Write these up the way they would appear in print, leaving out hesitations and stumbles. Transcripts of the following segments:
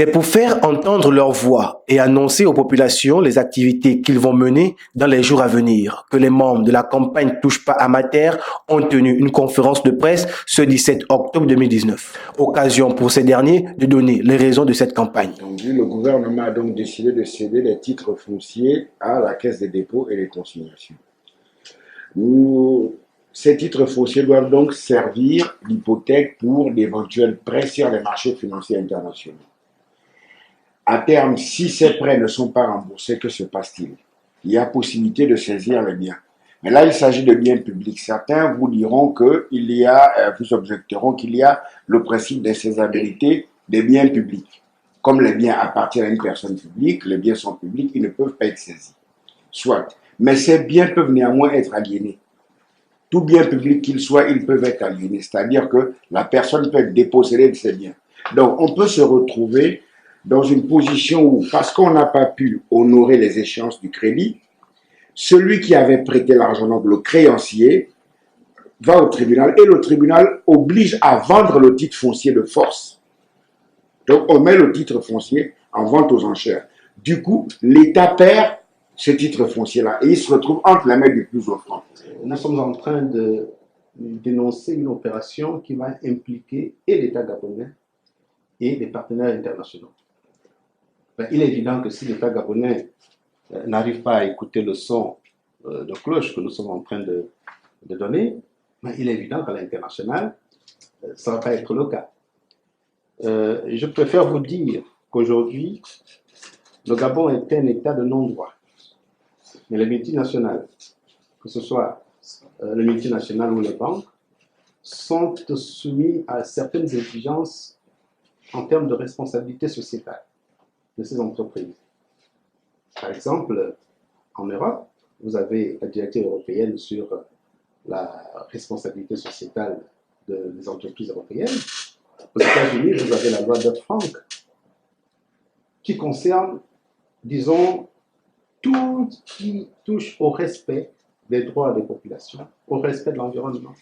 C'est pour faire entendre leur voix et annoncer aux populations les activités qu'ils vont mener dans les jours à venir que les membres de la campagne Touche pas à ma terre ont tenu une conférence de presse ce 17 octobre 2019. Occasion pour ces derniers de donner les raisons de cette campagne. Donc, le gouvernement a donc décidé de céder les titres fonciers à la Caisse des dépôts et des consignations. Ces titres fonciers doivent donc servir d'hypothèque pour d'éventuels prêts sur les marchés financiers internationaux. À terme, si ces prêts ne sont pas remboursés, que se passe-t-il? Il y a possibilité de saisir les biens. Mais là, il s'agit de biens publics. Certains vous diront vous objecteront qu'il y a le principe d'insaisissabilité des biens publics. Comme les biens appartiennent à une personne publique, les biens sont publics, ils ne peuvent pas être saisis. Soit. Mais ces biens peuvent néanmoins être aliénés. Tout bien public qu'il soit, ils peuvent être aliénés. C'est-à-dire que la personne peut être dépossédée de ses biens. Donc, on peut se retrouver dans une position où, parce qu'on n'a pas pu honorer les échéances du crédit, celui qui avait prêté l'argent, donc le créancier, va au tribunal et le tribunal oblige à vendre le titre foncier de force. Donc, on met le titre foncier en vente aux enchères. Du coup, l'État perd ce titre foncier-là et il se retrouve entre les mains du plus offrant. Nous sommes en train de dénoncer une opération qui va impliquer et l'État gabonais et les partenaires internationaux. Il est évident que si l'État gabonais n'arrive pas à écouter le son de cloche que nous sommes en train de donner, il est évident qu'à l'international, ça ne va pas être le cas. Je préfère vous dire qu'aujourd'hui, le Gabon est un État de non-droit. Mais les multinationales, que ce soit les multinationales ou les banques, sont soumis à certaines exigences en termes de responsabilité sociétale de ces entreprises. Par exemple, en Europe, vous avez la directive européenne sur la responsabilité sociétale des entreprises européennes. Aux États-Unis, vous avez la loi Dodd-Frank qui concerne, disons, tout qui touche au respect des droits des populations, au respect de l'environnement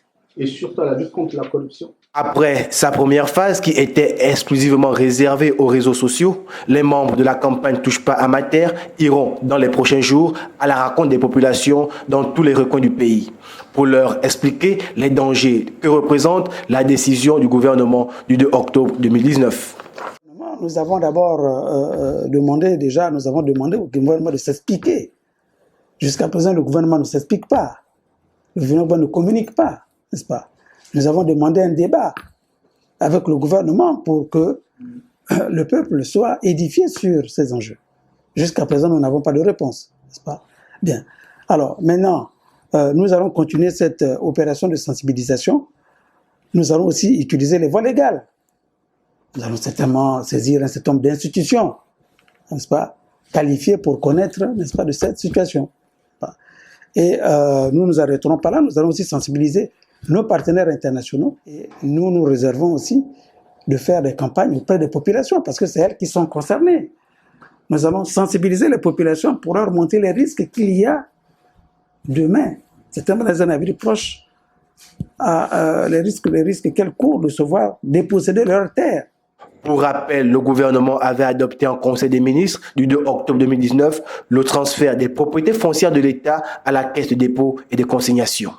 et surtout à la lutte contre la corruption. Après sa première phase qui était exclusivement réservée aux réseaux sociaux, les membres de la campagne Touche pas à ma terre iront dans les prochains jours à la rencontre des populations dans tous les recoins du pays pour leur expliquer les dangers que représente la décision du gouvernement du 2 octobre 2019. Nous avons d'abord demandé au gouvernement de s'expliquer. Jusqu'à présent, le gouvernement ne s'explique pas. Le gouvernement ne communique pas, n'est-ce pas? Nous avons demandé un débat avec le gouvernement pour que le peuple soit édifié sur ces enjeux. Jusqu'à présent, nous n'avons pas de réponse, n'est-ce pas? Bien. Alors, maintenant, nous allons continuer cette opération de sensibilisation. Nous allons aussi utiliser les voies légales. Nous allons certainement saisir un certain nombre d'institutions, n'est-ce pas, qualifiées pour connaître, n'est-ce pas, de cette situation. Et nous nous arrêterons pas là, nous allons aussi sensibiliser nos partenaires internationaux et nous nous réservons aussi de faire des campagnes auprès des populations parce que c'est elles qui sont concernées. Nous allons sensibiliser les populations pour leur montrer les risques qu'il y a demain, certainement dans un avenir proche, les risques qu'elles courent de se voir déposséder leurs terres. Pour rappel, le gouvernement avait adopté en Conseil des ministres du 2 octobre 2019 le transfert des propriétés foncières de l'État à la Caisse de dépôt et de consignation.